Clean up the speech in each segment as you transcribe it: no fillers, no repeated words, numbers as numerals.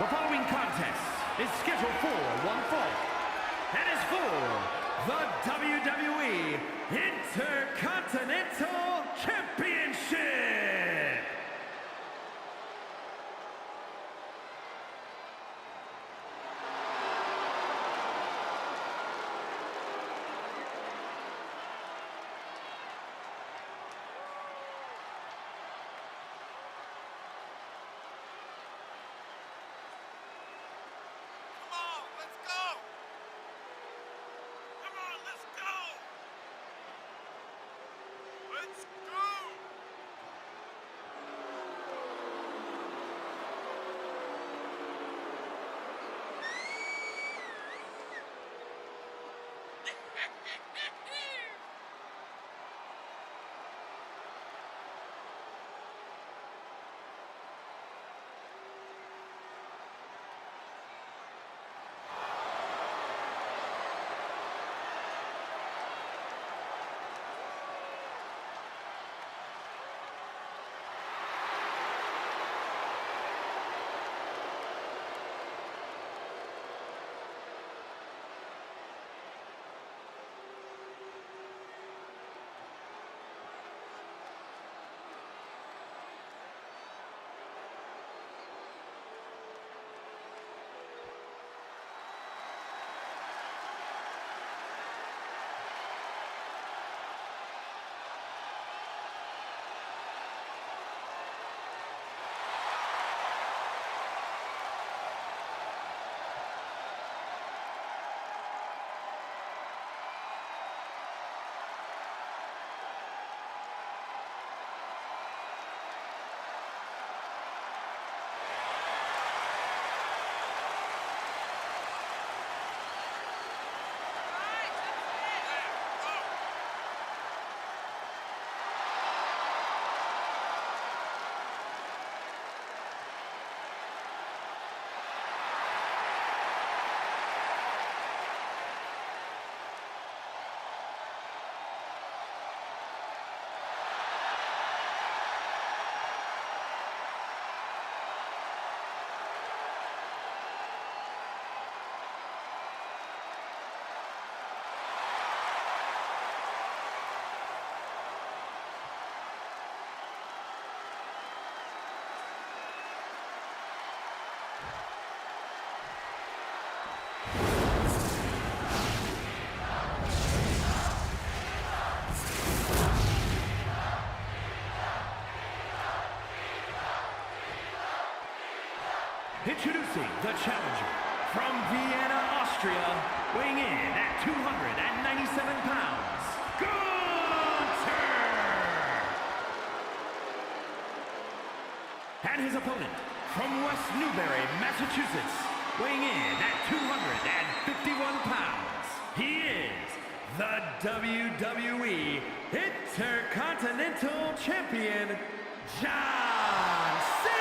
The following contest is scheduled for one fall and is for the WWE Intercontinental Championship. Introducing the challenger from Vienna, Austria, weighing in at 297 pounds, Gunther! And his opponent from West Newbury, Massachusetts, weighing in at 251 pounds, he is the WWE Intercontinental Champion, John Cena!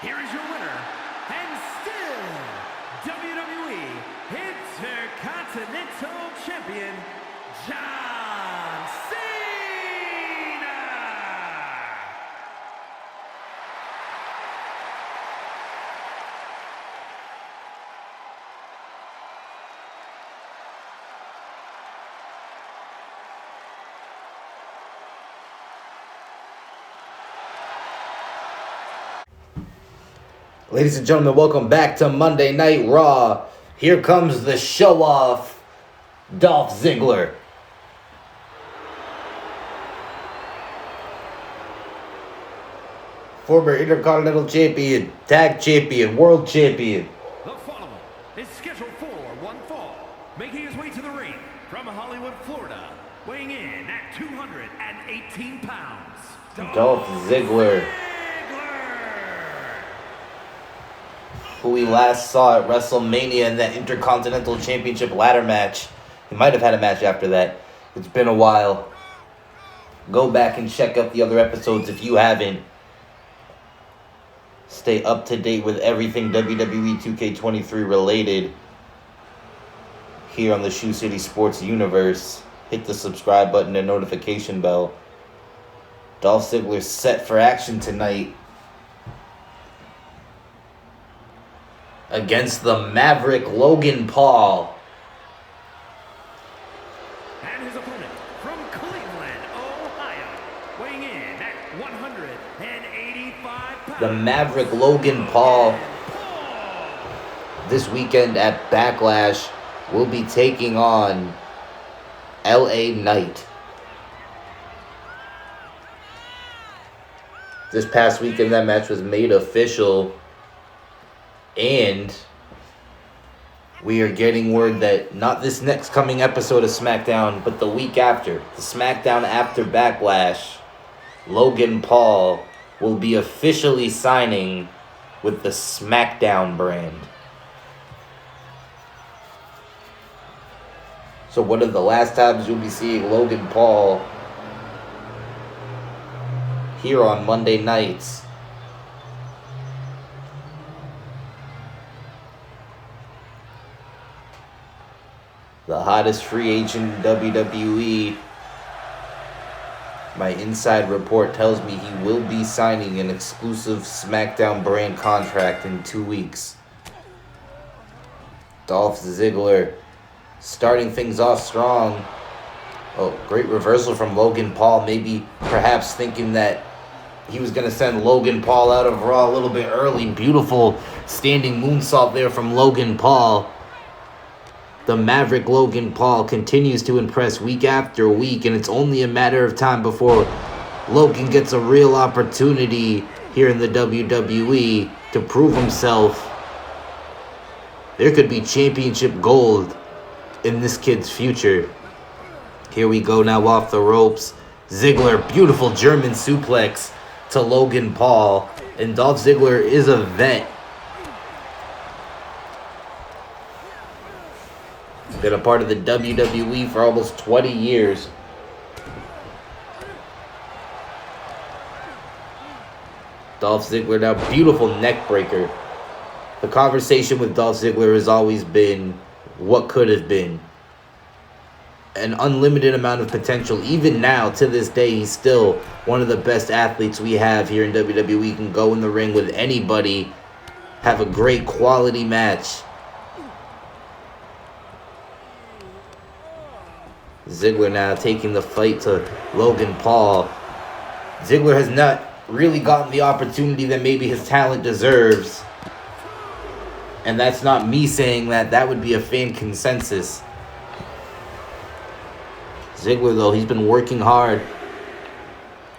Here is your winner, and still WWE Intercontinental Champion, John Cena! Ladies and gentlemen, welcome back to Monday Night Raw. Here comes the show-off, Dolph Ziggler. Former Intercontinental Champion, Tag Champion, World Champion. The following is scheduled for one fall, making his way to the ring from Hollywood, Florida, weighing in at 218 pounds, Dolph Ziggler, who we last saw at WrestleMania in that Intercontinental Championship ladder match. He might have had a match after that. It's been a while. Go back and check out the other episodes if you haven't. Stay up to date with everything WWE 2K23 related here on the Shoe City Sports Universe. Hit the subscribe button and notification bell. Dolph Ziggler's set for action tonight against the Maverick Logan Paul. And his opponent from Cleveland, Ohio, weighing in at 185 pounds. The Maverick Logan Paul, this weekend at Backlash, will be taking on LA Knight. This past weekend, that match was made official. And we are getting word that not this next coming episode of SmackDown, but the week after, the SmackDown after Backlash, Logan Paul will be officially signing with the SmackDown brand. So one of the last times you'll be seeing Logan Paul here on Monday nights. The hottest free agent in WWE. My inside report tells me he will be signing an exclusive SmackDown brand contract in 2 weeks. Dolph Ziggler starting things off strong. Oh, great reversal from Logan Paul. Maybe perhaps thinking that he was going to send Logan Paul out of Raw a little bit early. Beautiful standing moonsault there from Logan Paul. The Maverick Logan Paul continues to impress week after week, and it's only a matter of time before Logan gets a real opportunity here in the WWE to prove himself. There could be championship gold in this kid's future. Here we go now off the ropes. Ziggler, beautiful German suplex to Logan Paul. And Dolph Ziggler is a vet. Been a part of the WWE for almost 20 years. Dolph Ziggler now, beautiful neck breaker. The conversation with Dolph Ziggler has always been what could have been. An unlimited amount of potential. Even now, to this day, he's still one of the best athletes we have here in WWE. He can go in the ring with anybody, have a great quality match. Ziggler now taking the fight to Logan Paul. Ziggler has not really gotten the opportunity that maybe his talent deserves. And that's not me saying that. That would be a fan consensus. Ziggler, though, he's been working hard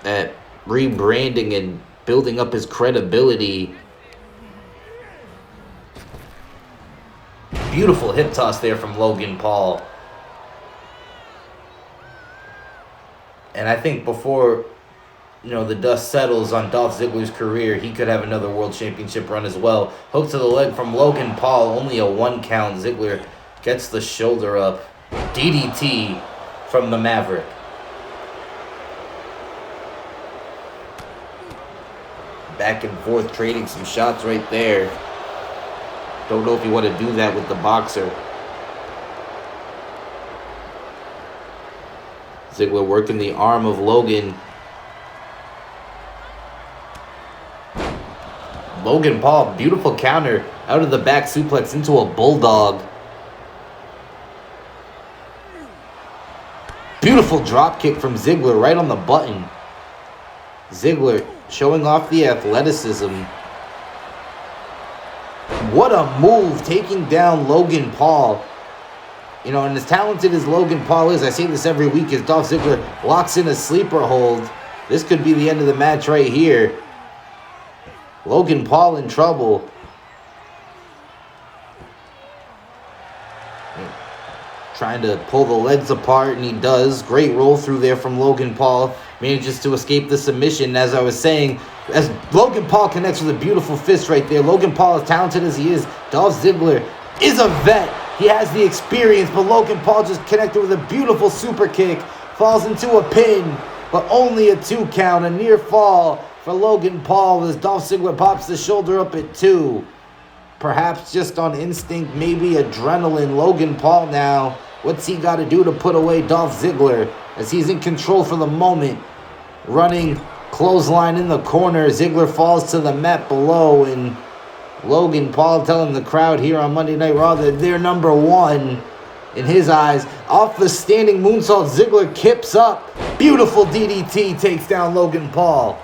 at rebranding and building up his credibility. Beautiful hip toss there from Logan Paul. And I think before, the dust settles on Dolph Ziggler's career, he could have another world championship run as well. Hook to the leg from Logan Paul, only a 1 count. Ziggler gets the shoulder up. DDT from the Maverick. Back and forth, trading some shots right there. Don't know if you want to do that with the boxer. Ziggler working the arm of Logan. Logan Paul, beautiful counter out of the back suplex into a bulldog. Beautiful drop kick from Ziggler right on the button. Ziggler showing off the athleticism. What a move, taking down Logan Paul. And as talented as Logan Paul is, I say this every week, as Dolph Ziggler locks in a sleeper hold. This could be the end of the match right here. Logan Paul in trouble. Trying to pull the legs apart, and he does. Great roll through there from Logan Paul. Manages to escape the submission. As I was saying, as Logan Paul connects with a beautiful fist right there. Logan Paul, as talented as he is, Dolph Ziggler is a vet. He has the experience, but Logan Paul just connected with a beautiful super kick. Falls into a pin, but only a 2 count. A near fall for Logan Paul as Dolph Ziggler pops the shoulder up at 2. Perhaps just on instinct, maybe adrenaline. Logan Paul now, what's he got to do to put away Dolph Ziggler as he's in control for the moment? Running clothesline in the corner. Ziggler falls to the mat below, and Logan Paul telling the crowd here on Monday Night Raw that they're number 1 in his eyes. Off the standing moonsault, Ziggler kips up. Beautiful DDT takes down Logan Paul.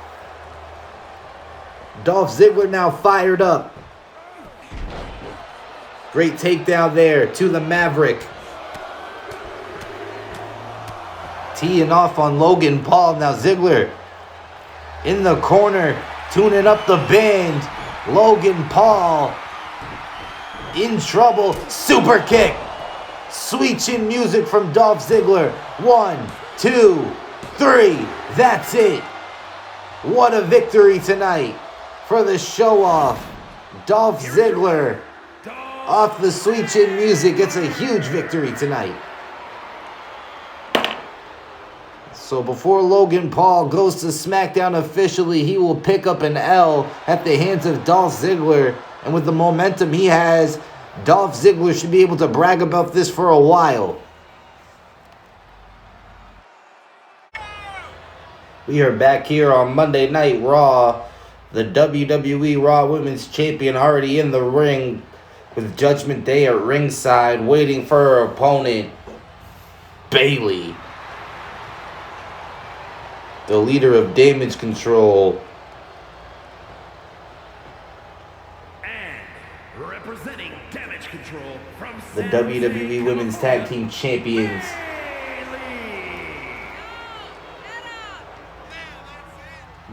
Dolph Ziggler now fired up. Great takedown there to the Maverick. Teeing off on Logan Paul. Now Ziggler in the corner, tuning up the band. Logan Paul in trouble. Super kick. Sweet chin music from Dolph Ziggler. 1, 2, 3. That's it. What a victory tonight for the show-off. Dolph Ziggler, off the sweet chin music, gets a huge victory tonight. So before Logan Paul goes to SmackDown officially, he will pick up an L at the hands of Dolph Ziggler. And with the momentum he has, Dolph Ziggler should be able to brag about this for a while. We are back here on Monday Night Raw. The WWE Raw Women's Champion already in the ring with Judgment Day at ringside, waiting for her opponent, Bayley. The leader of Damage Control. And representing Damage Control from The WWE Women's Tag Team Champions.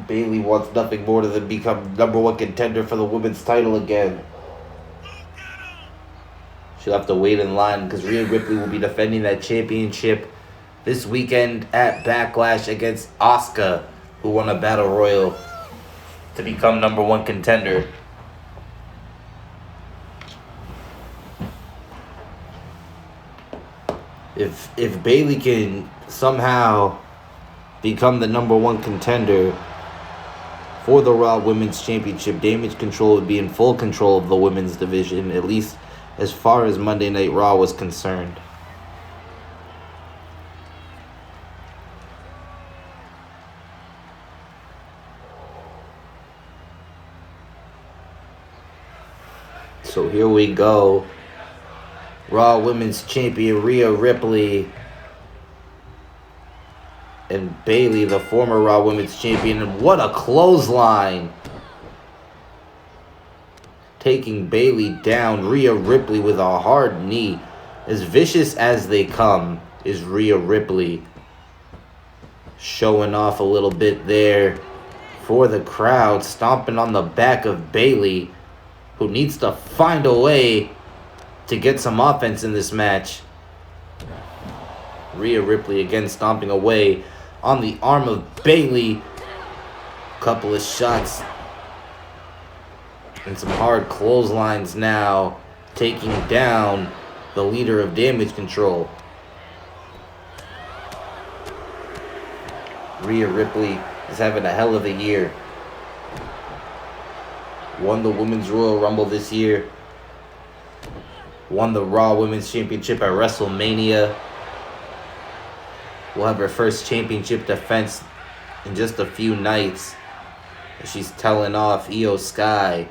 Bayley wants nothing more than become #1 contender for the women's title again. She'll have to wait in line because Rhea Ripley will be defending that championship this weekend at Backlash against Asuka, who won a Battle Royal to become #1 contender. If Bayley can somehow become the #1 contender for the Raw Women's Championship, Damage Control would be in full control of the women's division, at least as far as Monday Night Raw was concerned. So here we go. Raw Women's Champion Rhea Ripley and Bayley, the former Raw Women's Champion. And what a clothesline! Taking Bayley down. Rhea Ripley with a hard knee. As vicious as they come is Rhea Ripley. Showing off a little bit there for the crowd. Stomping on the back of Bayley, who needs to find a way to get some offense in this match. Rhea Ripley again stomping away on the arm of Bayley. Couple of shots and some hard clotheslines now, taking down the leader of Damage Control. Rhea Ripley is having a hell of a year. Won the Women's Royal Rumble this year. Won the Raw Women's Championship at WrestleMania. Will have her first championship defense in just a few nights. She's telling off Io Sky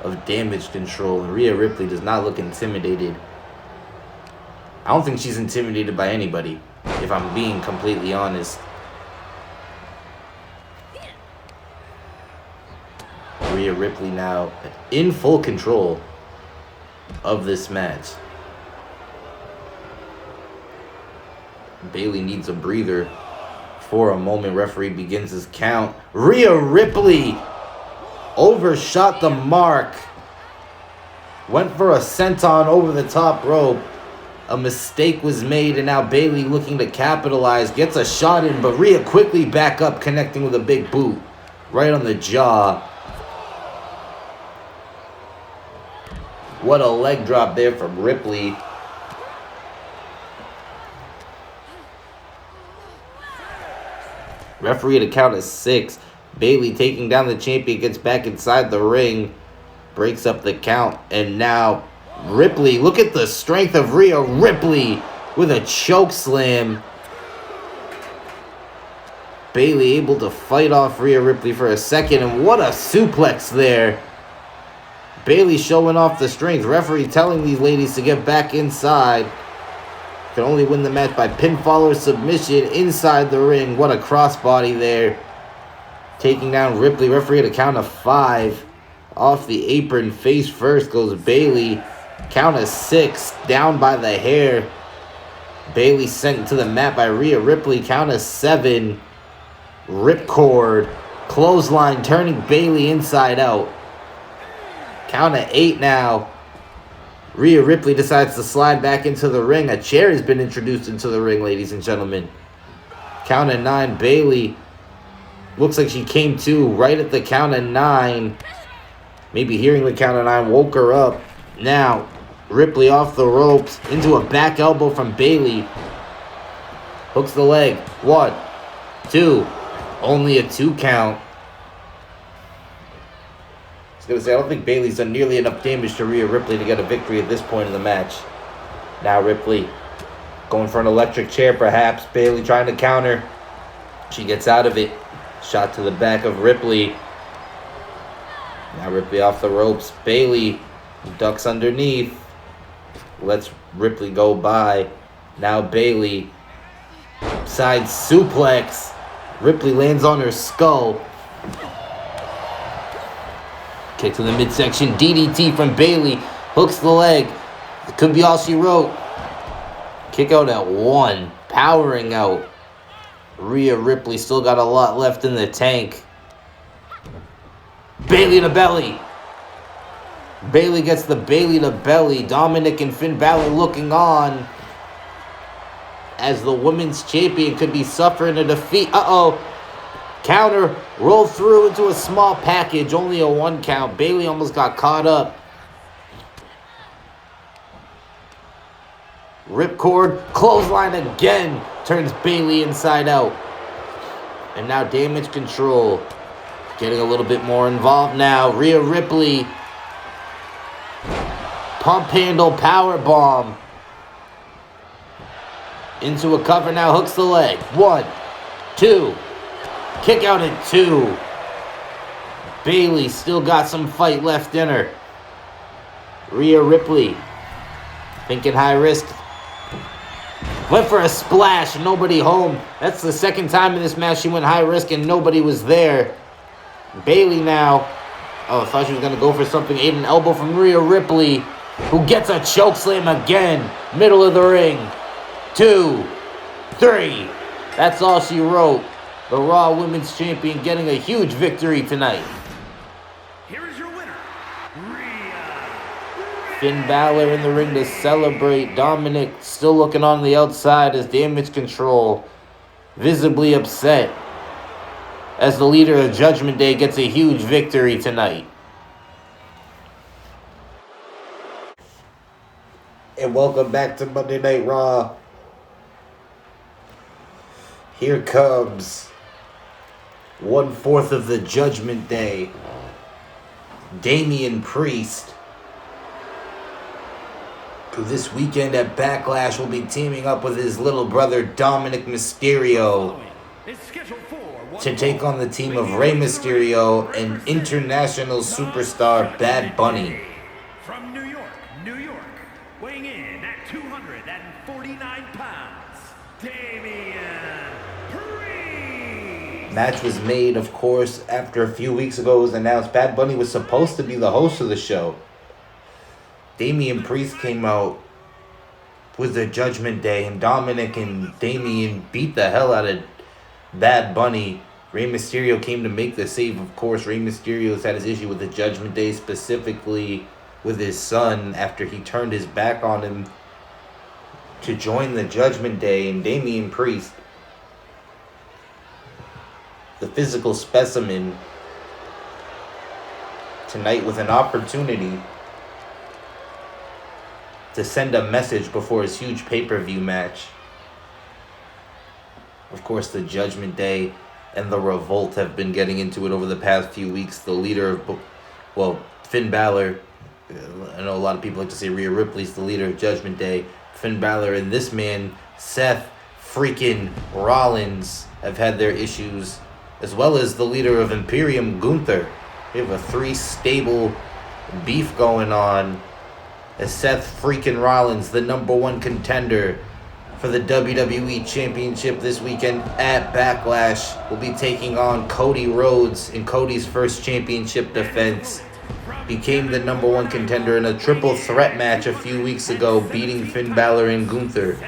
of Damage Control. And Rhea Ripley does not look intimidated. I don't think she's intimidated by anybody, if I'm being completely honest. Rhea Ripley now in full control of this match. Bayley needs a breather for a moment. Referee begins his count. Rhea Ripley overshot the mark. Went for a senton over the top rope. A mistake was made, and now Bayley looking to capitalize. Gets a shot in, but Rhea quickly back up, connecting with a big boot right on the jaw. What a leg drop there from Ripley. Referee at a count of 6. Bayley taking down the champion, gets back inside the ring, breaks up the count, and now Ripley, look at the strength of Rhea Ripley with a choke slam. Bayley able to fight off Rhea Ripley for a second, and what a suplex there. Bayley showing off the strength. Referee telling these ladies to get back inside. Can only win the match by pinfall or submission inside the ring. What a crossbody there. Taking down Ripley. Referee at a count of 5. Off the apron, face first goes Bayley. Count of 6. Down by the hair. Bayley sent to the mat by Rhea Ripley. Count of 7. Ripcord. Clothesline turning Bayley inside out. Count of 8 now. Rhea Ripley decides to slide back into the ring. A chair has been introduced into the ring, ladies and gentlemen. Count of 9. Bayley looks like she came to right at the count of 9. Maybe hearing the count of 9 woke her up. Now, Ripley off the ropes into a back elbow from Bayley. Hooks the leg. 1, 2. Only a 2 count. I was going to say, I don't think Bayley's done nearly enough damage to Rhea Ripley to get a victory at this point in the match. Now Ripley going for an electric chair perhaps. Bayley trying to counter. She gets out of it. Shot to the back of Ripley. Now Ripley off the ropes. Bayley ducks underneath. Lets Ripley go by. Now Bayley. Side suplex. Ripley lands on her skull. Kick to the midsection. DDT from Bayley. Hooks the leg. It could be all she wrote. Kick out at 1. Powering out. Rhea Ripley still got a lot left in the tank. Bayley to belly. Bayley gets the Bayley to belly. Dominic and Finn Balor looking on as the women's champion could be suffering a defeat. Uh-oh. Counter. Roll through into a small package. Only a 1 count. Bayley almost got caught up. Ripcord. Clothesline again. Turns Bayley inside out. And now Damage Control. Getting a little bit more involved now. Rhea Ripley. Pump handle powerbomb. Into a cover now. Hooks the leg. 1, 2. Kick out at 2. Bayley still got some fight left in her. Rhea Ripley. Thinking high risk. Went for a splash. Nobody home. That's the second time in this match she went high risk and nobody was there. Bayley now. Oh, I thought she was going to go for something. Ate an elbow from Rhea Ripley, who gets a choke slam again. Middle of the ring. 2, 3. That's all she wrote. The Raw Women's Champion getting a huge victory tonight. Here is your winner, Rhea. Finn Balor in the ring to celebrate. Dominic still looking on the outside as Damage Control visibly upset as the leader of Judgment Day gets a huge victory tonight. And welcome back to Monday Night Raw. Here comes 1/4 of the Judgment Day. Damian Priest, who this weekend at Backlash will be teaming up with his little brother Dominic Mysterio to take on the team of Rey Mysterio and international superstar Bad Bunny. From New York, weighing in at 249 pounds, Damian Priest. Match was made, of course, after a few weeks ago it was announced Bad Bunny was supposed to be the host of the show. Damian Priest came out with the Judgment Day, and Dominic and Damian beat the hell out of Bad Bunny. Rey Mysterio came to make the save. Of course, Rey Mysterio's had his issue with the Judgment Day, specifically with his son after he turned his back on him to join the Judgment Day. And Damian Priest, the physical specimen, tonight with an opportunity to send a message before his huge pay-per-view match. Of course, the Judgment Day and the Revolt have been getting into it over the past few weeks. The leader of, Finn Balor, I know a lot of people like to say Rhea Ripley's the leader of Judgment Day. Finn Balor and this man, Seth freaking Rollins, have had their issues, as well as the leader of Imperium, Gunther. We have a 3-stable beef going on as Seth freaking Rollins, the #1 contender for the WWE Championship this weekend at Backlash, will be taking on Cody Rhodes in Cody's first championship defense. Became the #1 contender in a triple threat match a few weeks ago, beating Finn Balor and Gunther.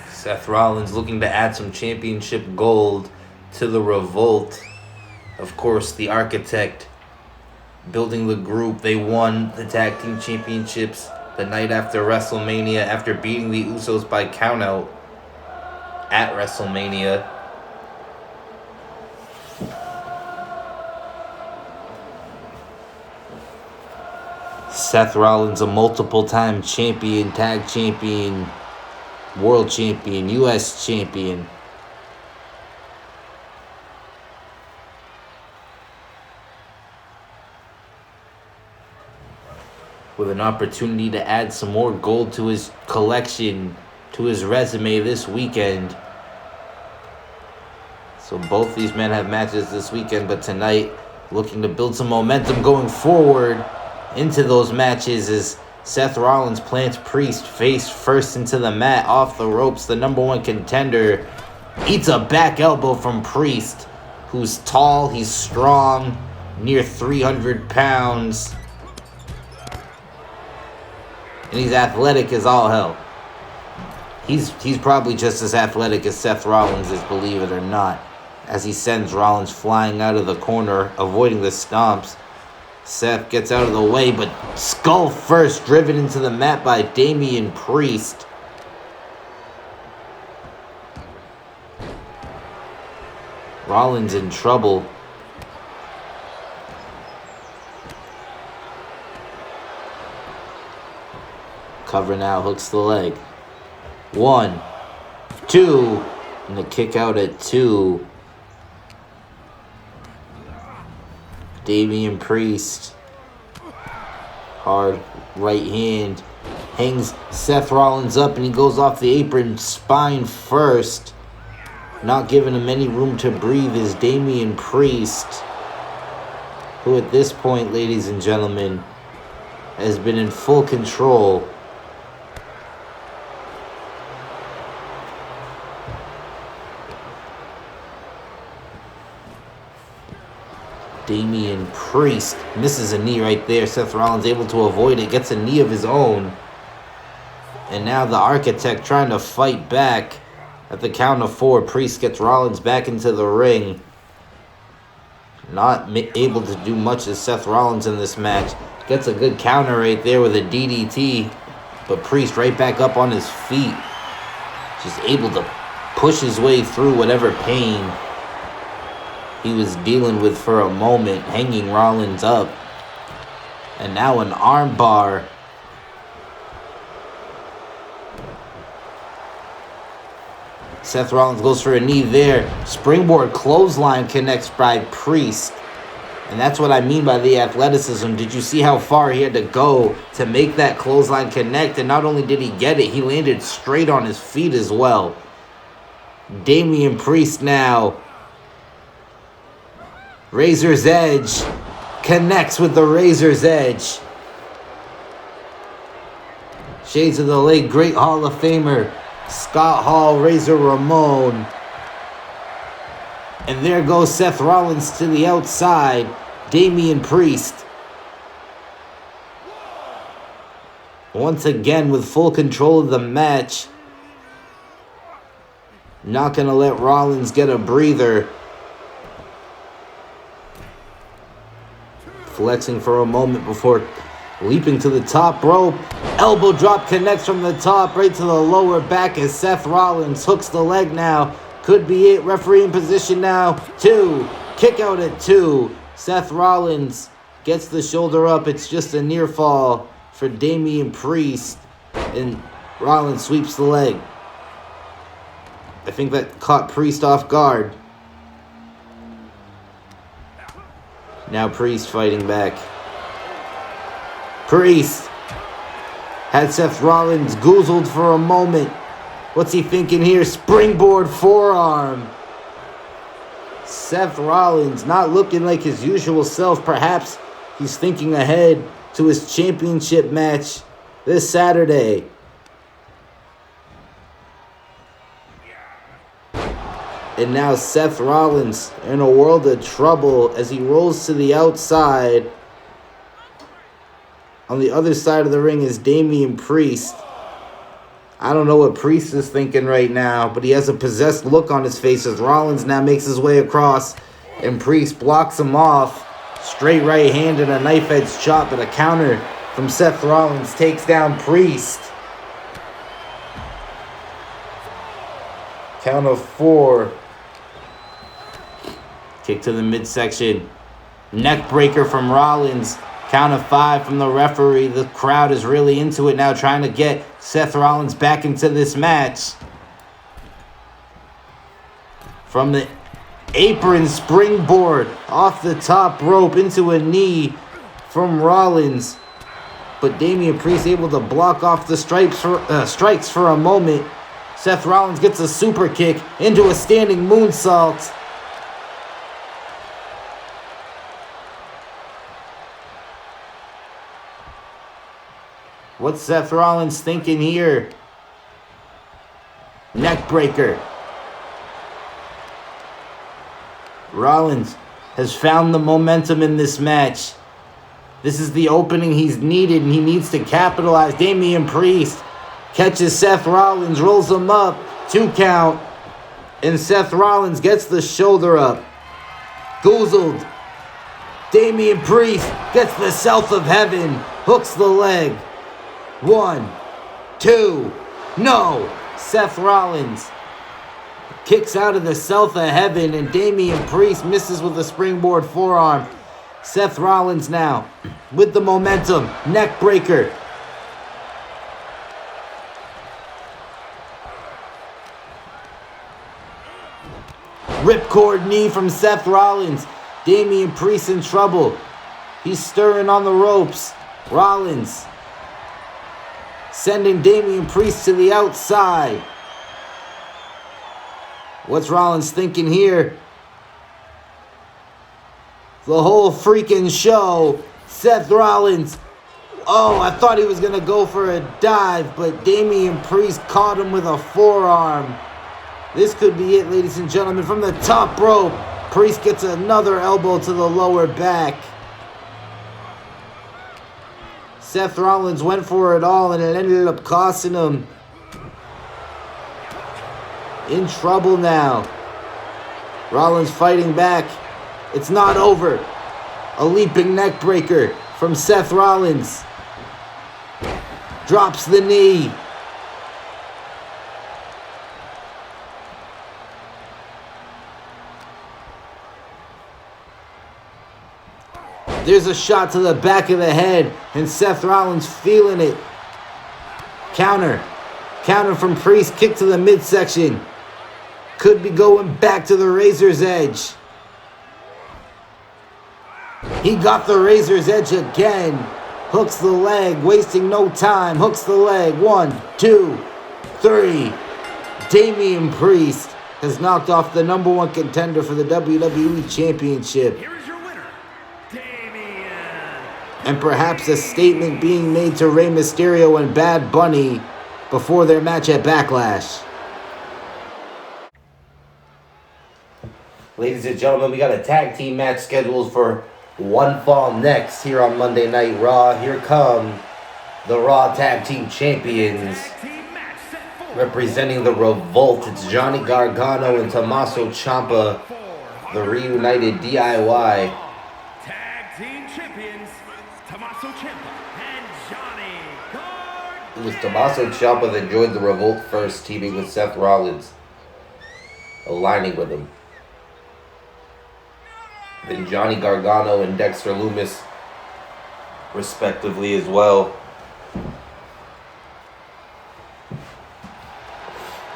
Seth Rollins looking to add some championship gold to the Revolt. Of course, the Architect building the group. They won the tag team championships the night after WrestleMania after beating the Usos by countout at WrestleMania. Seth Rollins, a multiple-time champion, tag champion, world champion, U.S. champion. With an opportunity to add some more gold to his collection, to his resume this weekend. So both these men have matches this weekend, but tonight, looking to build some momentum going forward into those matches as Seth Rollins plants Priest face first into the mat, off the ropes. The number one contender eats a back elbow from Priest, who's tall, he's strong, near 300 pounds. And he's athletic as all hell. He's probably just as athletic as Seth Rollins is, believe it or not, as he sends Rollins flying out of the corner, avoiding the stomps. Seth gets out of the way, but skull first, driven into the mat by Damian Priest. Rollins in trouble. Cover now, hooks the leg. 1, 2, and the kick out at 2. Damian Priest, hard right hand, hangs Seth Rollins up, and he goes off the apron, spine first. Not giving him any room to breathe is Damian Priest, who at this point, ladies and gentlemen, has been in full control. Damian Priest misses a knee right there. Seth Rollins able to avoid it, gets a knee of his own. And now the Architect trying to fight back. At the count of 4, Priest gets Rollins back into the ring. Not able to do much as Seth Rollins in this match. Gets a good counter right there with a DDT. But Priest right back up on his feet. Just able to push his way through whatever pain he was dealing with for a moment, hanging Rollins up. And now an arm bar. Seth Rollins goes for a knee there. Springboard clothesline connects by Priest. And that's what I mean by the athleticism. Did you see how far he had to go to make that clothesline connect? And not only did he get it, he landed straight on his feet as well. Damian Priest now. Razor's Edge connects with the Razor's Edge. Shades of the late great Hall of Famer Scott Hall, Razor Ramon. And there goes Seth Rollins to the outside. Damian Priest. Once again with full control of the match. Not going to let Rollins get a breather. Flexing for a moment before leaping to the top rope. Elbow drop connects from the top right to the lower back as Seth Rollins hooks the leg now. Could be it. Referee in position now. 2. Kick out at 2. Seth Rollins gets the shoulder up. It's just a near fall for Damian Priest. And Rollins sweeps the leg. I think that caught Priest off guard. Now Priest fighting back. Priest had Seth Rollins goozled for a moment. What's he thinking here? Springboard forearm. Seth Rollins not looking like his usual self. Perhaps he's thinking ahead to his championship match this Saturday. And now Seth Rollins in a world of trouble as he rolls to the outside. On the other side of the ring is Damian Priest. I don't know what Priest is thinking right now, but he has a possessed look on his face as Rollins now makes his way across. And Priest blocks him off. Straight right hand and a knife edge chop, but a counter from Seth Rollins takes down Priest. Count of 4. Kick to the midsection. Neck breaker from Rollins. Count of 5 from the referee. The crowd is really into it now, trying to get Seth Rollins back into this match. From the apron springboard off the top rope into a knee from Rollins. But Damian Priest able to block off the strikes for a moment. Seth Rollins gets a super kick into a standing moonsault. What's Seth Rollins thinking here? Neckbreaker. Rollins has found the momentum in this match. This is the opening he's needed, and he needs to capitalize. Damian Priest catches Seth Rollins, rolls him up, 2 count, and Seth Rollins gets the shoulder up. Goozled. Damian Priest gets the south of heaven, hooks the leg. 1, 2, no! Seth Rollins kicks out of the south of heaven, and Damian Priest misses with a springboard forearm. Seth Rollins now with the momentum. Neck breaker. Ripcord knee from Seth Rollins. Damian Priest in trouble. He's stirring on the ropes. Rollins sending Damian Priest to the outside. What's Rollins thinking here? The whole freaking show. Seth Rollins. Oh, I thought he was going to go for a dive, but Damian Priest caught him with a forearm. This could be it, ladies and gentlemen. From the top rope, Priest gets another elbow to the lower back. Seth Rollins went for it all, and it ended up costing him. In trouble now. Rollins fighting back. It's not over. A leaping neck breaker from Seth Rollins. Drops the knee. There's a shot to the back of the head, and Seth Rollins feeling it. Counter. Counter from Priest. Kick to the midsection. Could be going back to the Razor's Edge. He got the Razor's Edge again. Hooks the leg, wasting no time. Hooks the leg. 1, 2, 3. Damian Priest has knocked off the number 1 contender for the WWE Championship. Here is your winner, Damian. And perhaps a statement being made to Rey Mysterio and Bad Bunny before their match at Backlash. Ladies and gentlemen, we got a tag team match scheduled for One Fall next here on Monday Night Raw. Here come the Raw Tag Team Champions. Representing the Revolt, it's Johnny Gargano and Tommaso Ciampa, the reunited DIY. Tag Team Champions, Tommaso Ciampa and Johnny Gargano. It was Tommaso Ciampa that joined the Revolt first, teaming with Seth Rollins, aligning with him. Then Johnny Gargano and Dexter Lumis, respectively, as well.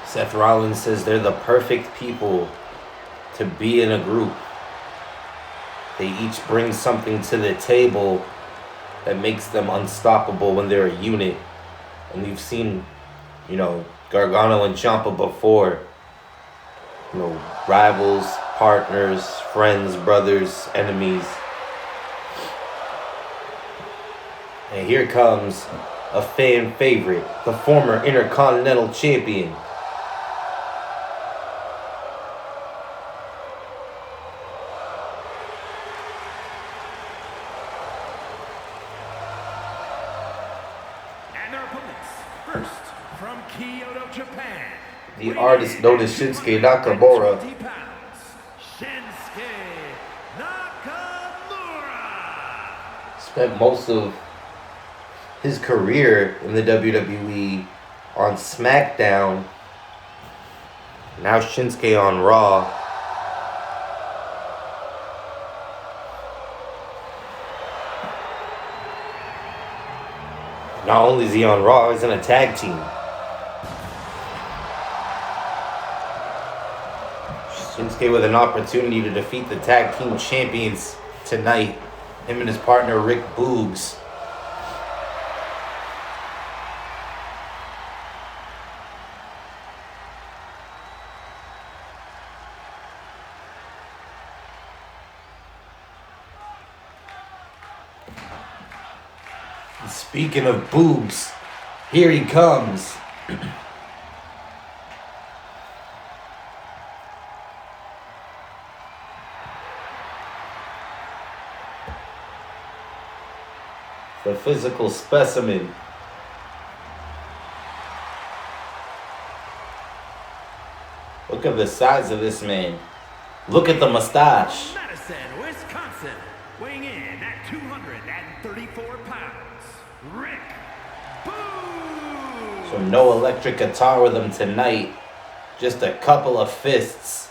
Seth Rollins says they're the perfect people to be in a group. They each bring something to the table that makes them unstoppable when they're a unit. And we've seen, Gargano and Ciampa before. Rivals, partners, friends, brothers, enemies. And here comes a fan favorite, the former Intercontinental Champion. And their opponents, first from Kyoto, Japan. The artist known as Shinsuke Nakamura. 20 pounds, Shinsuke Nakamura. Spent most of his career in the WWE on SmackDown. Now Shinsuke on Raw. Not only is he on Raw, he's in a tag team. Shinsuke with an opportunity to defeat the tag team champions tonight. Him and his partner Rick Boogs. Speaking of Boogs, here he comes. The physical specimen. Look at the size of this man. Look at the mustache. Madison, Wisconsin, weighing in at 234 pounds, Rick Boogs. So no electric guitar with him tonight. Just a couple of fists.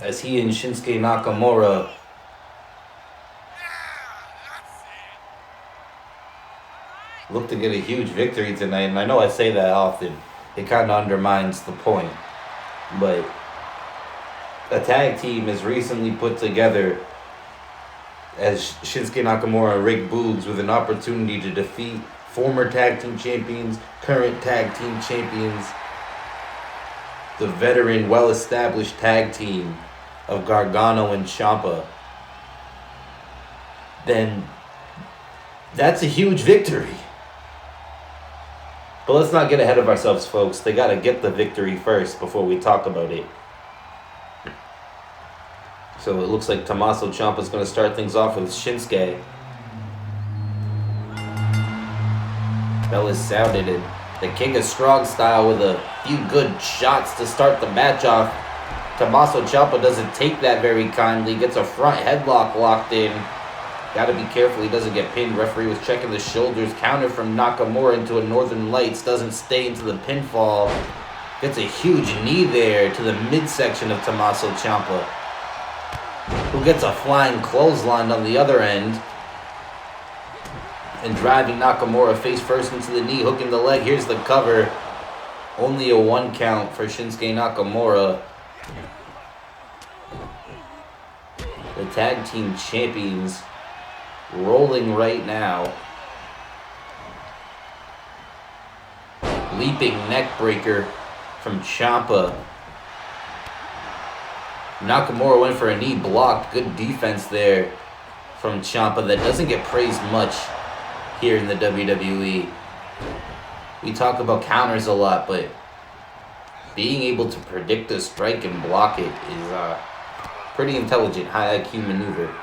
As he and Shinsuke Nakamura look to get a huge victory tonight. And I know I say that often. It kind of undermines the point. But a tag team is recently put together as Shinsuke Nakamura and Rick Boogs with an opportunity to defeat former tag team champions, current tag team champions, the veteran, well-established tag team of Gargano and Ciampa. Then that's a huge victory. But let's not get ahead of ourselves, folks. They got to get the victory first before we talk about it. So it looks like Tommaso Ciampa's going to start things off with Shinsuke. Bell is sounded, and the King of Strong style with a few good shots to start the match off. Tommaso Ciampa doesn't take that very kindly. Gets a front headlock locked in. Got to be careful he doesn't get pinned. Referee was checking the shoulders. Counter from Nakamura into a Northern Lights. Doesn't stay into the pinfall. Gets a huge knee there to the midsection of Tommaso Ciampa, who gets a flying clothesline on the other end. And driving Nakamura face first into the knee, hooking the leg. Here's the cover. Only a 1 count for Shinsuke Nakamura. The tag team champions rolling right now. Leaping neck breaker from Ciampa. Nakamura went for a knee, blocked. Good defense there from Ciampa that doesn't get praised much here in the WWE. We talk about counters a lot, but being able to predict a strike and block it is pretty intelligent, high IQ maneuver.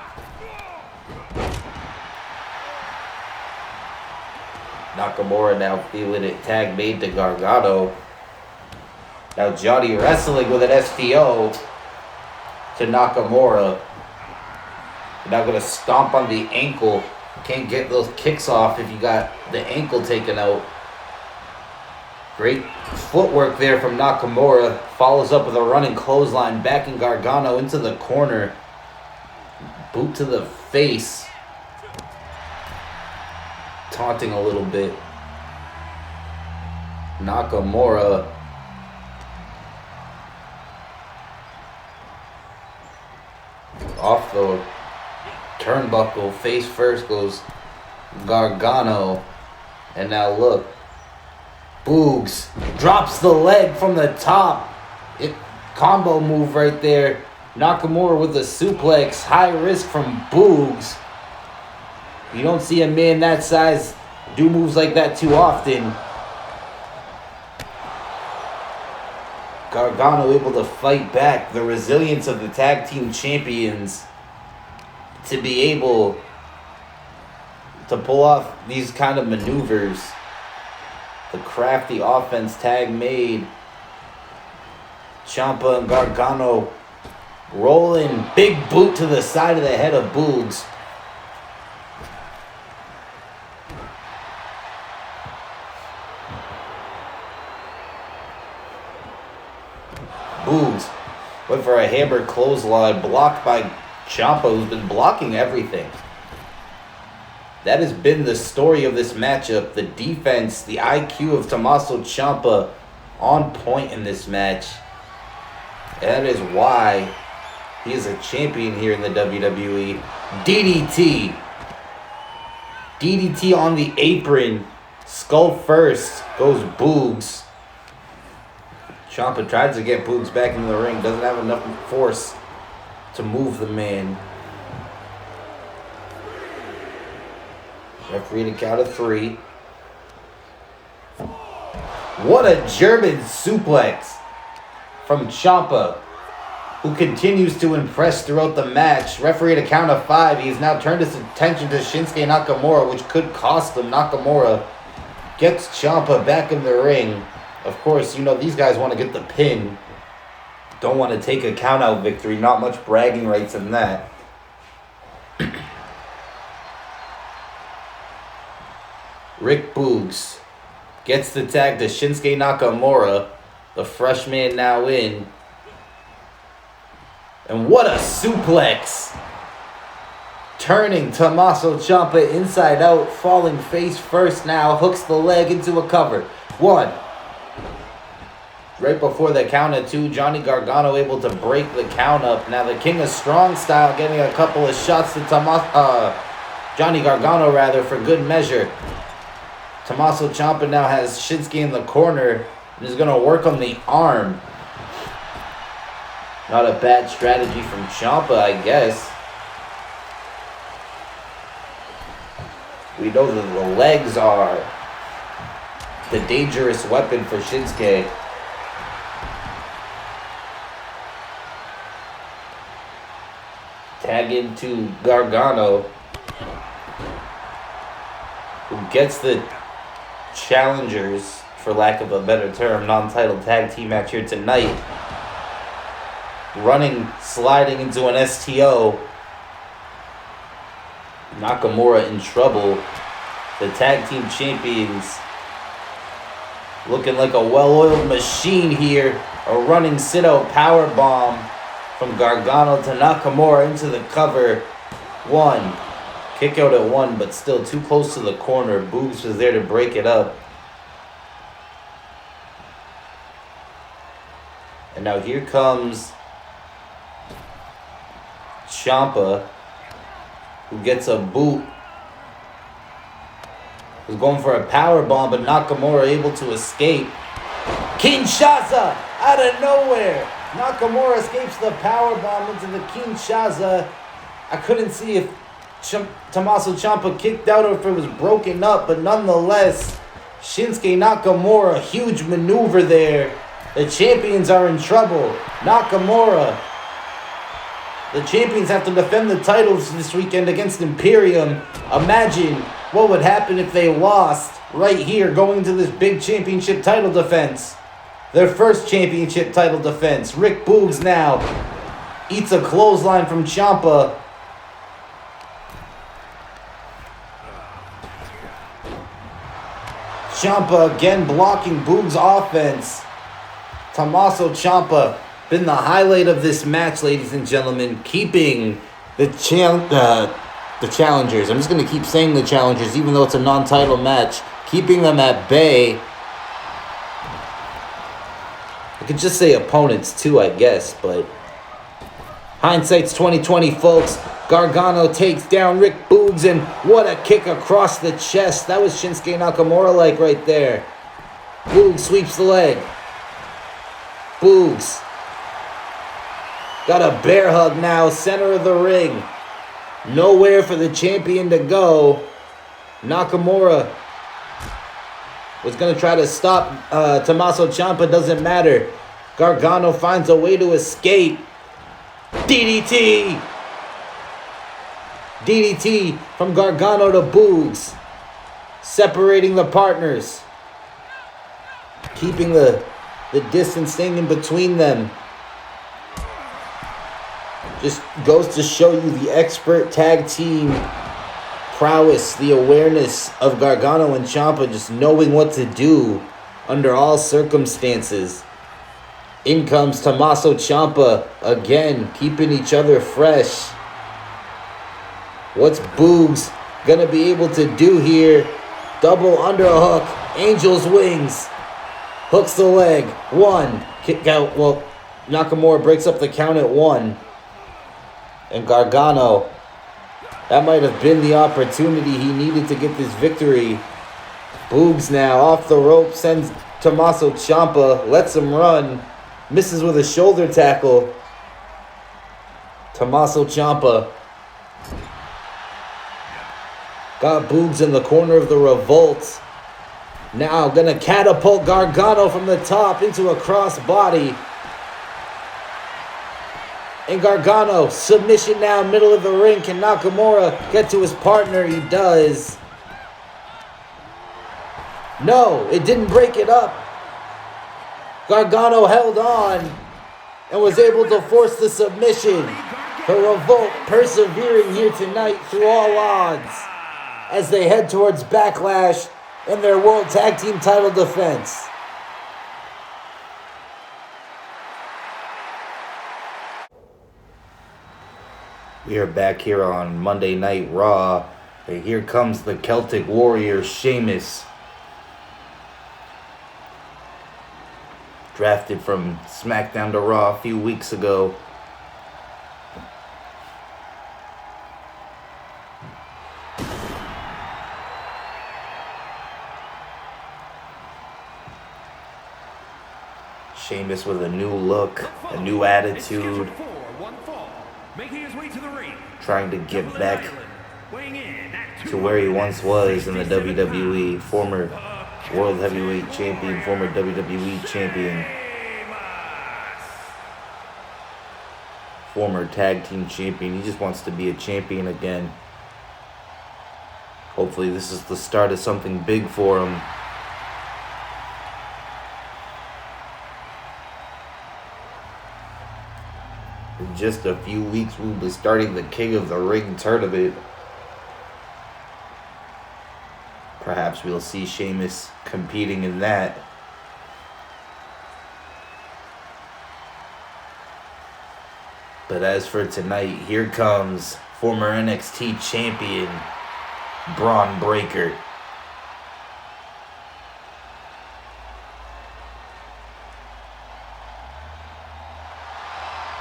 Nakamura now feeling it. Tag made to Gargano. Now Johnny wrestling with an STO to Nakamura. Now going to stomp on the ankle. Can't get those kicks off if you got the ankle taken out. Great footwork there from Nakamura. Follows up with a running clothesline. Backing Gargano into the corner. Boot to the face. Taunting a little bit. Nakamura off the turnbuckle, face first goes Gargano. And now look, Boogs drops the leg from the top. Combo move right there. Nakamura with the suplex, high risk from Boogs. You don't see a man that size do moves like that too often. Gargano able to fight back. The resilience of the tag team champions to be able to pull off these kind of maneuvers. The crafty offense tag made. Ciampa and Gargano rolling. Big boot to the side of the head of Boogs. Boogs went for a hammer clothesline, blocked by Ciampa, who's been blocking everything. That has been the story of this matchup. The defense, the IQ of Tommaso Ciampa on point in this match. And that is why he is a champion here in the WWE. DDT. DDT on the apron. Skull first. Goes Boogs. Ciampa tries to get Boogs back into the ring. Doesn't have enough force to move the man. Referee to count of 3. What a German suplex from Ciampa, who continues to impress throughout the match. Referee to count of 5. He's now turned his attention to Shinsuke Nakamura, which could cost him. Nakamura gets Ciampa back in the ring. Of course, you know, these guys want to get the pin. Don't want to take a count-out victory. Not much bragging rights in that. Rick Boogs gets the tag to Shinsuke Nakamura. The freshman now in. And what a suplex! Turning Tommaso Ciampa inside out, falling face first now. Hooks the leg into a cover. 1. Right before the count of 2, Johnny Gargano able to break the count up. Now the King of Strong Style getting a couple of shots to Johnny Gargano rather for good measure. Tommaso Ciampa now has Shinsuke in the corner and is going to work on the arm. Not a bad strategy from Ciampa, I guess. We know that the legs are the dangerous weapon for Shinsuke. Tag into Gargano, who gets the challengers, for lack of a better term, non-title tag team match here tonight. Running, sliding into an STO. Nakamura in trouble. The tag team champions looking like a well-oiled machine here. A running sit-out power bomb from Gargano to Nakamura into the cover. 1. Kick out at 1, but still too close to the corner. Boogs was there to break it up. And now here comes Ciampa, who gets a boot. Was going for a power bomb, but Nakamura able to escape. Kinshasa out of nowhere. Nakamura escapes the power bomb into the Kinshasa. I couldn't see if Tommaso Ciampa kicked out or if it was broken up, but nonetheless, Shinsuke Nakamura, huge maneuver there. The champions are in trouble. Nakamura. The champions have to defend the titles this weekend against Imperium. Imagine what would happen if they lost right here going into this big championship title defense. Their first championship title defense. Rick Boogs now eats a clothesline from Ciampa. Ciampa again blocking Boogs' offense. Tommaso Ciampa been the highlight of this match, ladies and gentlemen, keeping the challengers. I'm just going to keep saying the challengers, even though it's a non-title match. Keeping them at bay. I could just say opponents too, I guess, but hindsight's 20/20, folks. Gargano takes down Rick Boogs, and what a kick across the chest. That was Shinsuke Nakamura-like right there. Boogs sweeps the leg. Boogs got a bear hug now, center of the ring. Nowhere for the champion to go. Nakamura was going to try to stop Tommaso Ciampa, doesn't matter. Gargano finds a way to escape. DDT! DDT from Gargano to Boogs. Separating the partners. Keeping the distance thing in between them. Just goes to show you the expert tag team prowess, the awareness of Gargano and Ciampa, just knowing what to do under all circumstances. In comes Tommaso Ciampa again, keeping each other fresh. What's Boogs gonna be able to do here? Double underhook, Angel's wings. Hooks the leg, 1. Kick out, well, Nakamura breaks up the count at 1. And Gargano, that might have been the opportunity he needed to get this victory. Boogs now, off the rope, sends Tommaso Ciampa, lets him run. Misses with a shoulder tackle. Tommaso Ciampa got Boogs in the corner of the Revolt. Now gonna catapult Gargano from the top into a crossbody. And Gargano, submission now, middle of the ring. Can Nakamura get to his partner? He does. No, it didn't break it up. Gargano held on and was able to force the submission. The Revolt persevering here tonight through all odds as they head towards Backlash and their World Tag Team title defense. We are back here on Monday Night Raw, and here comes the Celtic Warrior, Sheamus. Drafted from SmackDown to Raw a few weeks ago. Sheamus with a new look, a new attitude. Making his way to the ring, trying to get back to where he once was in the WWE. Former World Heavyweight Champion, former WWE Champion, former Tag Team Champion. He just wants to be a champion again. Hopefully this is the start of something big for him. In just a few weeks, we'll be starting the King of the Ring tournament. Perhaps we'll see Sheamus competing in that. But as for tonight, here comes former NXT champion, Braun Breaker.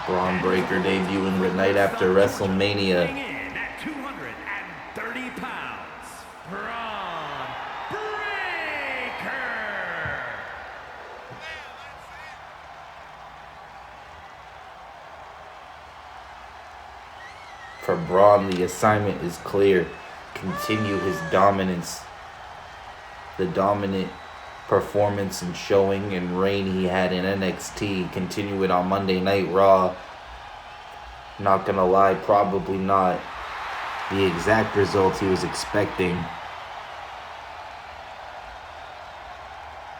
Braun Breaker debuting the night after WrestleMania. At 230 pounds, Braun Breaker. For Braun, the assignment is clear. Continue his dominance. The dominant performance and showing and reign he had in NXT. Continue it on Monday Night Raw. Not gonna lie, probably not the exact results he was expecting.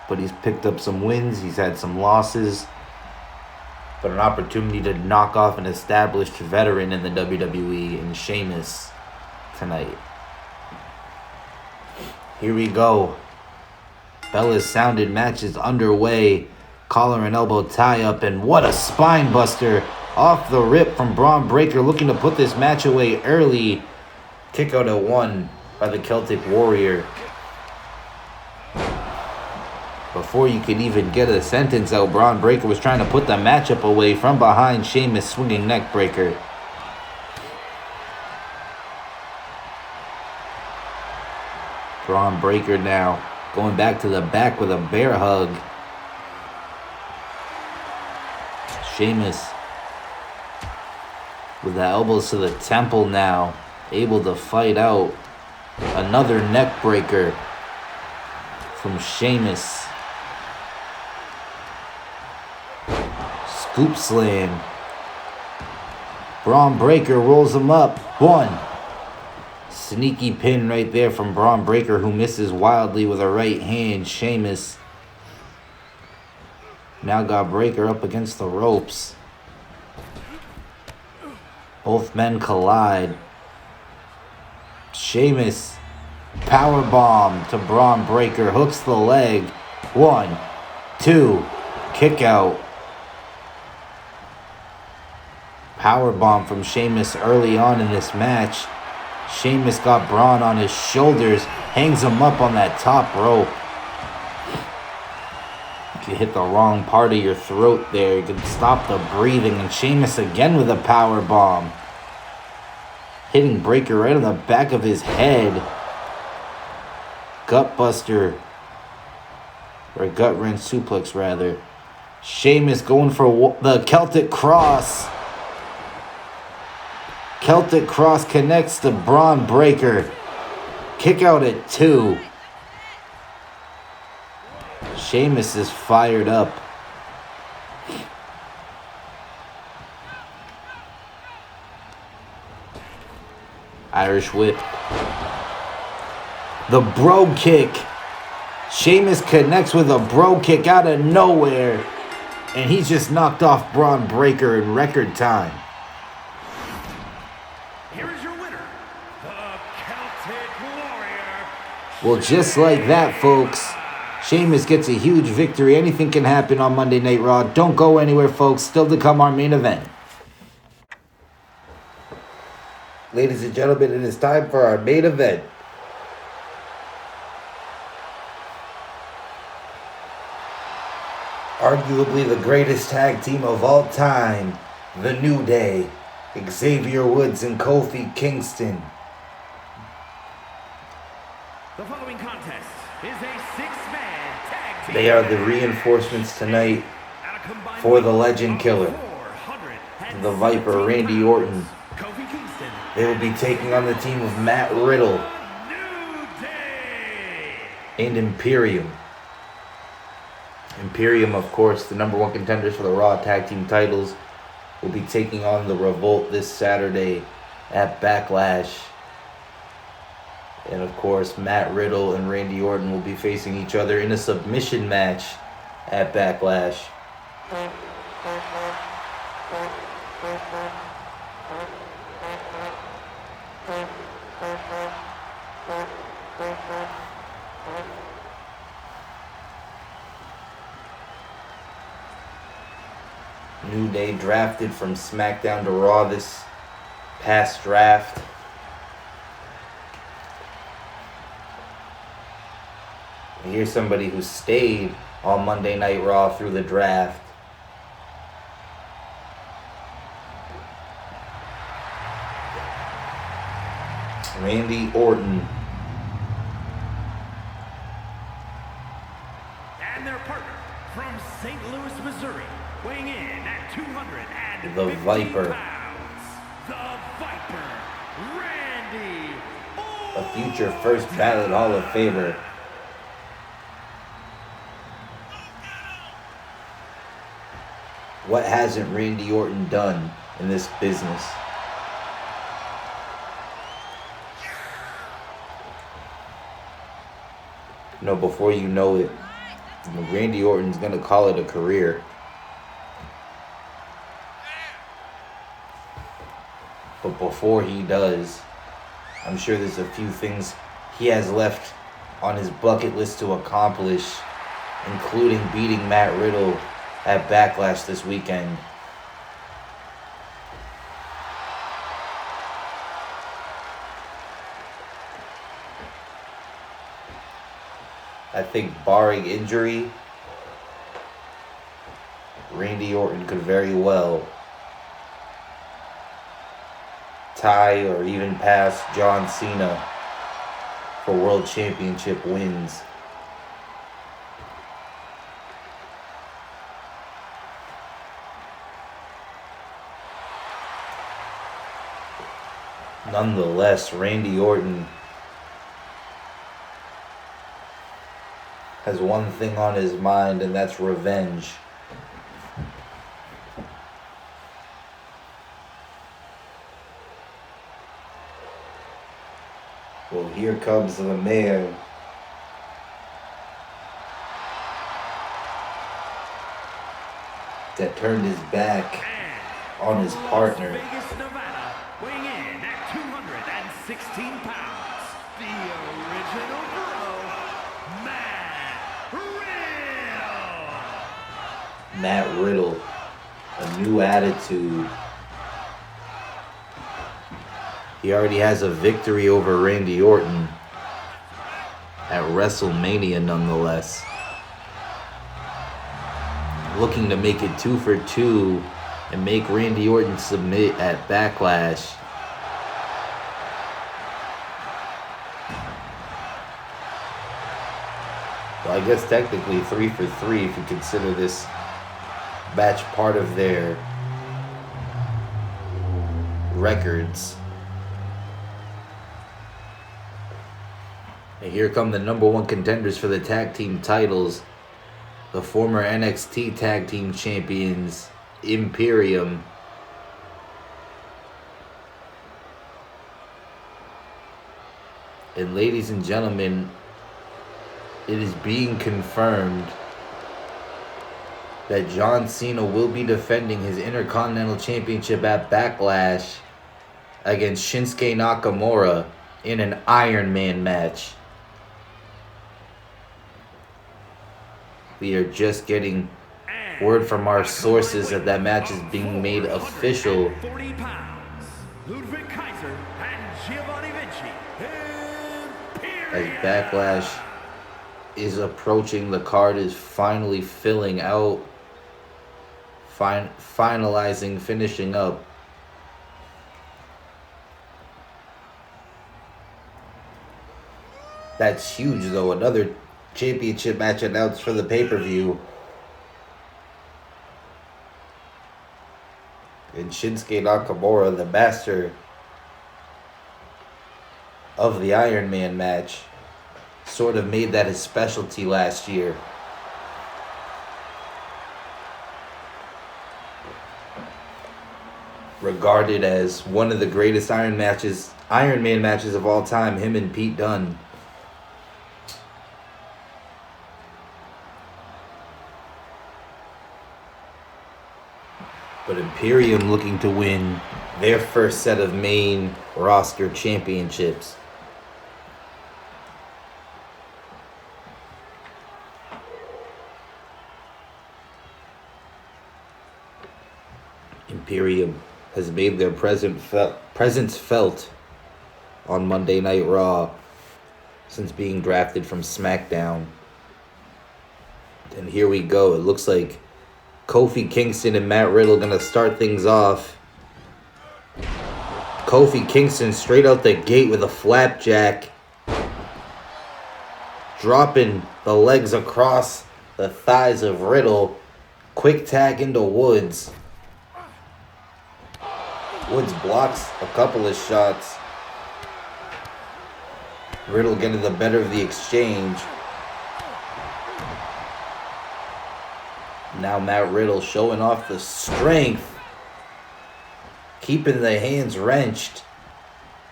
But he's picked up some wins, he's had some losses. But an opportunity to knock off an established veteran in the WWE in Sheamus tonight. Here we go. Bella's Sounded match is underway. Collar and elbow tie-up, and what a spine buster off the rip from Braun Breaker, looking to put this match away early. Kick out at 1 by the Celtic Warrior. Before you could even get a sentence out, Braun Breaker was trying to put the matchup away from behind. Sheamus swinging neck breaker. Braun Breaker now going back to the back with a bear hug. Sheamus with the elbows to the temple now, able to fight out. Another neck breaker from Sheamus. Scoop slam. Braun Breaker rolls him up. 1. Sneaky pin right there from Braun Breaker, who misses wildly with a right hand. Sheamus now got Breaker up against the ropes. Both men collide. Sheamus powerbomb to Braun Breaker, hooks the leg. 1, 2, kick out. Powerbomb from Sheamus early on in this match. Sheamus got Braun on his shoulders, hangs him up on that top rope. If you hit the wrong part of your throat there, you can stop the breathing. And Sheamus again with a power bomb. Hitting Breaker right on the back of his head. Gut buster. Or gut wrench suplex, rather. Sheamus going for the Celtic Cross. Celtic Cross connects to Braun Breaker. Kick out at 2. Sheamus is fired up. Irish whip. The bro kick. Sheamus connects with a bro kick out of nowhere. And he's just knocked off Braun Breaker in record time. Here is your winner, the Celtic Warrior. Well, just like that, folks, Sheamus gets a huge victory. Anything can happen on Monday Night Raw. Don't go anywhere, folks. Still to come, our main event. Ladies and gentlemen, it is time for our main event. Arguably the greatest tag team of all time, The New Day, Xavier Woods and Kofi Kingston. The following contest is a 6-man tag team. They are the reinforcements tonight for the Legend Killer, the Viper, Randy Orton. Kofi Kingston. They will be taking on the team of Matt Riddle New Day. and Imperium. Imperium, of course, the number 1 contenders for the Raw Tag Team titles, will be taking on the Revolt this Saturday at Backlash. And of course, Matt Riddle and Randy Orton will be facing each other in a submission match at Backlash. New Day drafted from SmackDown to Raw this past draft. Here's somebody who stayed on Monday Night Raw through the draft. Randy Orton. And their partner from St. Louis, Missouri, weighing in at 250 The Viper. pounds, the Viper, Randy Orton. A future first ballot Hall of Famer. What hasn't Randy Orton done in this business? No, before you know it, Randy Orton's gonna call it a career. But before he does, I'm sure there's a few things he has left on his bucket list to accomplish, including beating Matt Riddle at Backlash this weekend. I think barring injury, Randy Orton could very well tie or even pass John Cena for World Championship wins. Nonetheless, Randy Orton has one thing on his mind, and that's revenge. Well, here comes the man. That turned his back on his partner. Las Vegas, Nevada, weighing in at 216 pounds, the original Bro, Matt Riddle. Matt Riddle, a new attitude. He already has a victory over Randy Orton at WrestleMania nonetheless. Looking to make it 2 for 2 and make Randy Orton submit at Backlash. Well, I guess technically 3 for 3 if you consider this match part of their records. And here come the number 1 contenders for the tag team titles. The former NXT tag team champions, Imperium. And ladies and gentlemen, it is being confirmed that John Cena will be defending his Intercontinental Championship at Backlash against Shinsuke Nakamura in an Iron Man match. We are just getting word from our sources that that match is being made official. 40 pounds, Ludwig Kaiser and Giovanni Vinci. As Backlash is approaching, the card is finally filling out, finishing up. That's huge, though. Another championship match announced for the pay-per-view. And Shinsuke Nakamura, the master of the Iron Man match, sort of made that his specialty last year. Regarded as one of the greatest Iron Man matches of all time, him and Pete Dunne. But Imperium looking to win their first set of main roster championships. Imperium has made their presence felt on Monday Night Raw since being drafted from SmackDown. And here we go. It looks like Kofi Kingston and Matt Riddle gonna start things off. Kofi Kingston straight out the gate with a flapjack, dropping the legs across the thighs of Riddle. Quick tag into Woods. Woods blocks a couple of shots. Riddle getting the better of the exchange. Now Matt Riddle showing off the strength. Keeping the hands wrenched.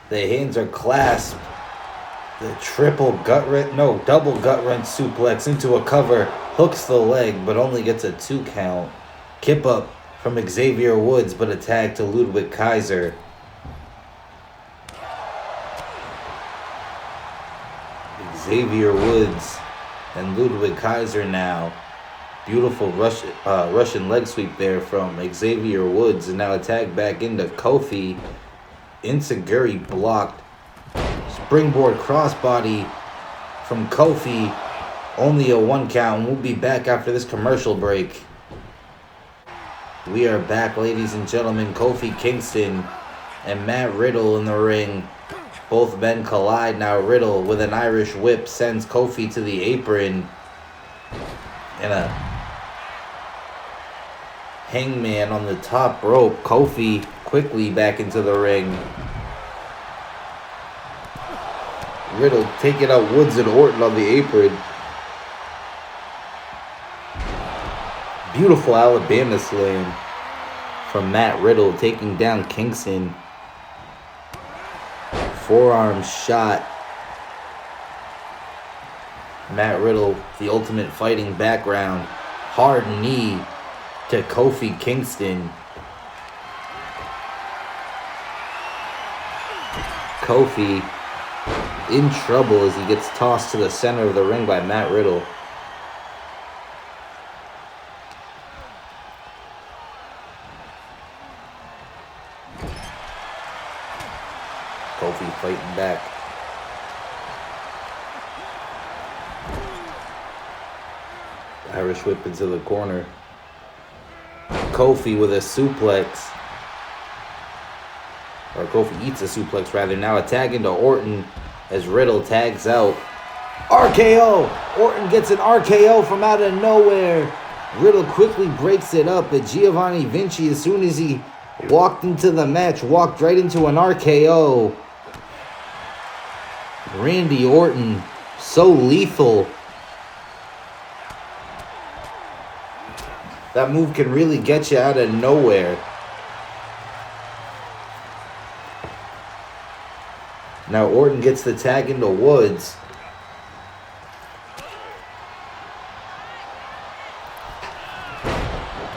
The hands are clasped. The double gut wrench suplex into a cover. Hooks the leg, but only gets a 2 count. Kip up from Xavier Woods, but a tag to Ludwig Kaiser. Xavier Woods and Ludwig Kaiser now. Beautiful Russian leg sweep there from Xavier Woods. And now a tag back into Kofi. Enziguri blocked. Springboard crossbody from Kofi. Only a 1 count. We'll be back after this commercial break. We are back, ladies and gentlemen. Kofi Kingston and Matt Riddle in the ring. Both men collide. Now Riddle with an Irish whip sends Kofi to the apron. And a hangman on the top rope. Kofi quickly back into the ring. Riddle taking out Woods and Orton on the apron. Beautiful Alabama slam from Matt Riddle, taking down Kingston. Forearm shot. Matt Riddle, the ultimate fighting background. Hard knee to Kofi Kingston. Kofi in trouble as he gets tossed to the center of the ring by Matt Riddle. Kofi fighting back. Irish whip into the corner. Kofi with a suplex. Or Kofi eats a suplex rather. Now a tag into Orton as Riddle tags out. RKO! Orton gets an RKO from out of nowhere. Riddle quickly breaks it up, but Giovanni Vinci, as soon as he walked into the match, walked right into an RKO. Randy Orton, so lethal. That move can really get you out of nowhere. Now Orton gets the tag into Woods.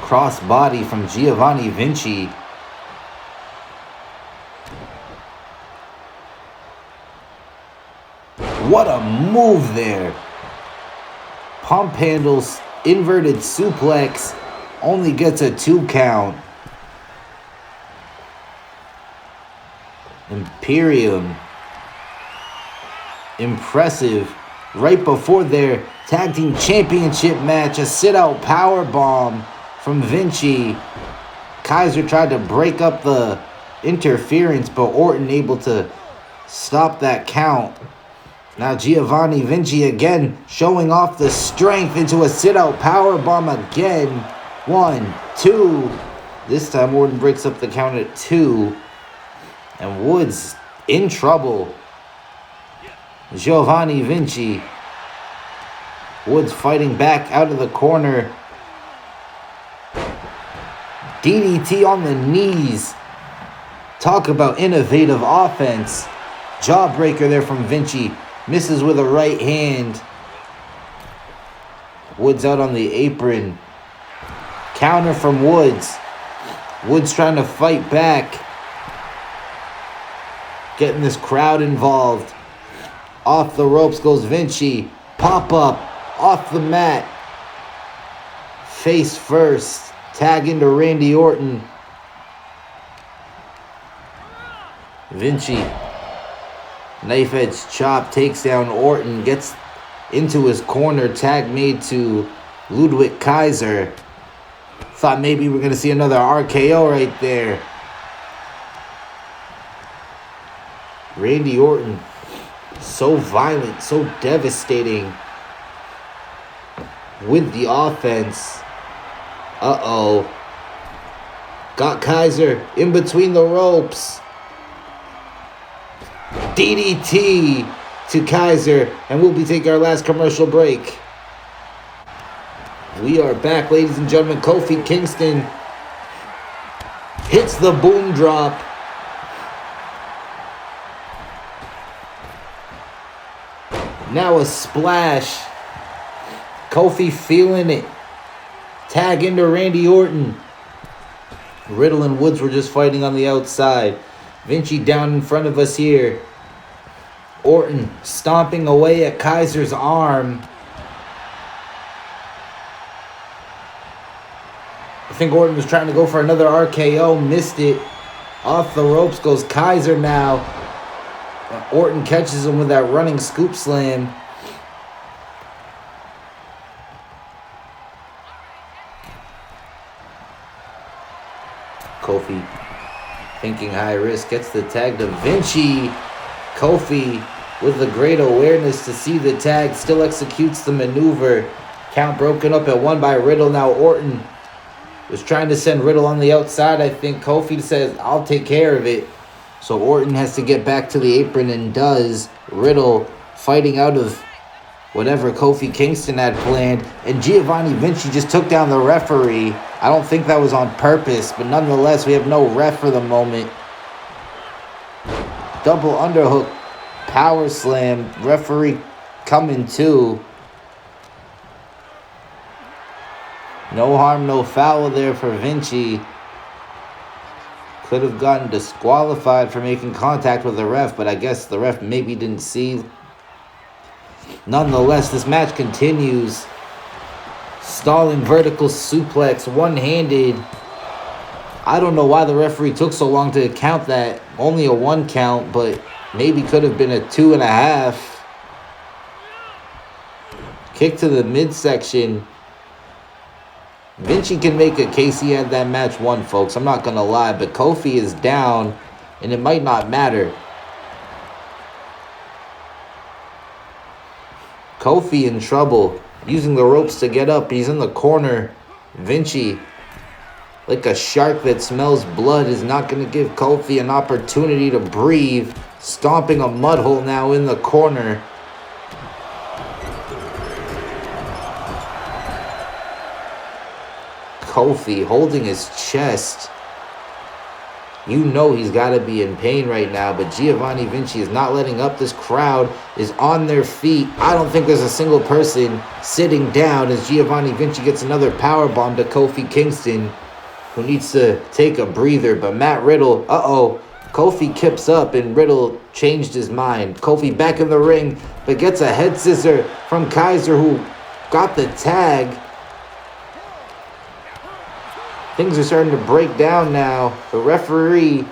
Cross body from Giovanni Vinci. What a move there. Pump handles, inverted suplex, only gets a 2 count. Imperium. Impressive. Right before their tag team championship match, a sit-out powerbomb from Vinci. Kaiser tried to break up the interference, but Orton able to stop that count. Now Giovanni Vinci again showing off the strength into a sit-out powerbomb again. 1, 2. This time Orton breaks up the count at 2. And Woods in trouble. Giovanni Vinci. Woods fighting back out of the corner. DDT on the knees. Talk about innovative offense. Jawbreaker there from Vinci. Misses with a right hand. Woods out on the apron. Counter from Woods. Woods trying to fight back. Getting this crowd involved. Off the ropes goes Vinci. Pop up. Off the mat. Face first. Tag into Randy Orton. Vinci. Knife edge chop takes down Orton. Gets into his corner. Tag made to Ludwig Kaiser. Thought maybe we're going to see another RKO right there. Randy Orton. So violent. So devastating. With the offense. Uh-oh. Got Kaiser in between the ropes. DDT to Kaiser. And we'll be taking our last commercial break. We are back, ladies and gentlemen. Kofi Kingston hits the boom drop. Now a splash. Kofi feeling it. Tag into Randy Orton. Riddle and Woods were just fighting on the outside. Vinci down in front of us here. Orton stomping away at Kaiser's arm. I think Orton was trying to go for another RKO. Missed it. Off the ropes goes Kaiser now. Orton catches him with that running scoop slam. Kofi thinking high risk. Gets the tag to Vinci. Kofi with the great awareness to see the tag. Still executes the maneuver. Count broken up at 1 by Riddle. Now Orton was trying to send Riddle on the outside. I think Kofi says, I'll take care of it. So Orton has to get back to the apron and does. Riddle fighting out of whatever Kofi Kingston had planned. And Giovanni Vinci just took down the referee. I don't think that was on purpose, but nonetheless, we have no ref for the moment. Double underhook, power slam, referee coming too. No harm, no foul there for Vinci. Could have gotten disqualified for making contact with the ref, but I guess the ref maybe didn't see. Nonetheless, this match continues. Stalling vertical suplex, one-handed. I don't know why the referee took so long to count that. Only a 1 count, but Maybe could have been a 2.5. Kick to the midsection. Vinci can make a case he had that match won, folks. I'm not going to lie, but Kofi is down, and it might not matter. Kofi in trouble, using the ropes to get up. He's in the corner. Vinci, like a shark that smells blood, is not going to give Kofi an opportunity to breathe. Stomping a mud hole now in the corner. Kofi holding his chest. You know he's got to be in pain right now, but Giovanni Vinci is not letting up. This crowd is on their feet. I don't think there's a single person sitting down as Giovanni Vinci gets another powerbomb to Kofi Kingston, who needs to take a breather. But Matt Riddle, Kofi kips up and Riddle changed his mind. Kofi back in the ring, but gets a head scissor from Kaiser, who got the tag. Things are starting to break down now. The referee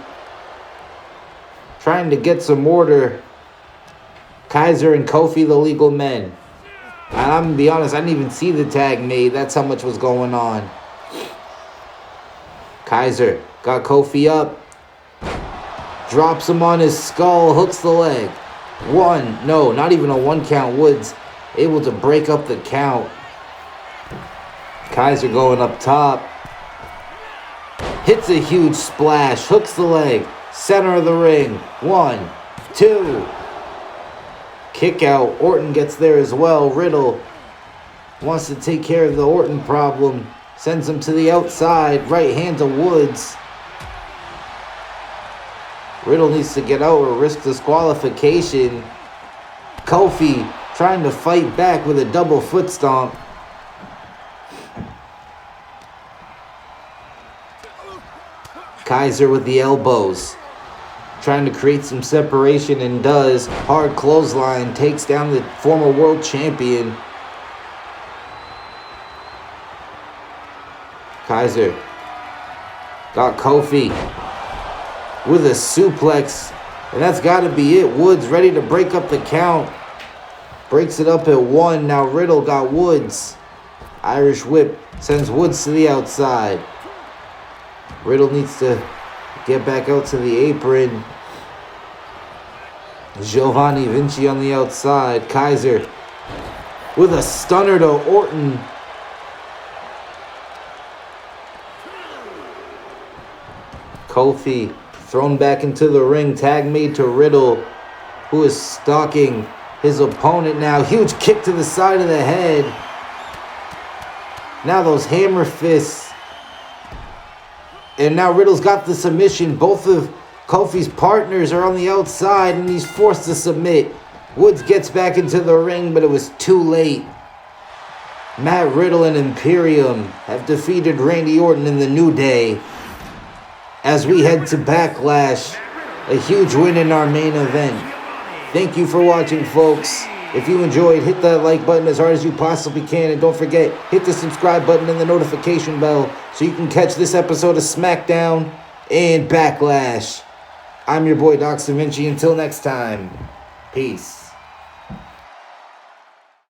trying to get some order. Kaiser and Kofi, the legal men. And I'm going to be honest, I didn't even see the tag made. That's how much was going on. Kaiser got Kofi up. Drops him on his skull. Hooks the leg. Not even a 1 count. Woods able to break up the count. Kaiser going up top. Hits a huge splash. Hooks the leg. Center of the ring. 1, 2. Kick out. Orton gets there as well. Riddle wants to take care of the Orton problem. Sends him to the outside. Right hand to Woods. Riddle needs to get out or risk disqualification. Kofi trying to fight back with a double foot stomp. Kaiser with the elbows. Trying to create some separation and does. Hard clothesline. Takes down the former world champion. Kaiser got Kofi with a suplex. And that's got to be it. Woods ready to break up the count. Breaks it up at 1. Now Riddle got Woods. Irish whip sends Woods to the outside. Riddle needs to get back out to the apron. Giovanni Vinci on the outside. Kaiser with a stunner to Orton. Kofi thrown back into the ring. Tag made to Riddle, who is stalking his opponent now. Huge kick to the side of the head. Now those hammer fists. And now Riddle's got the submission. Both of Kofi's partners are on the outside, and he's forced to submit. Woods gets back into the ring, but it was too late. Matt Riddle and Imperium have defeated Randy Orton in the New Day. As we head to Backlash, a huge win in our main event. Thank you for watching, folks. If you enjoyed, hit that like button as hard as you possibly can. And don't forget, hit the subscribe button and the notification bell so you can catch this episode of SmackDown and Backlash. I'm your boy, Doc Da Vinci. Until next time, peace.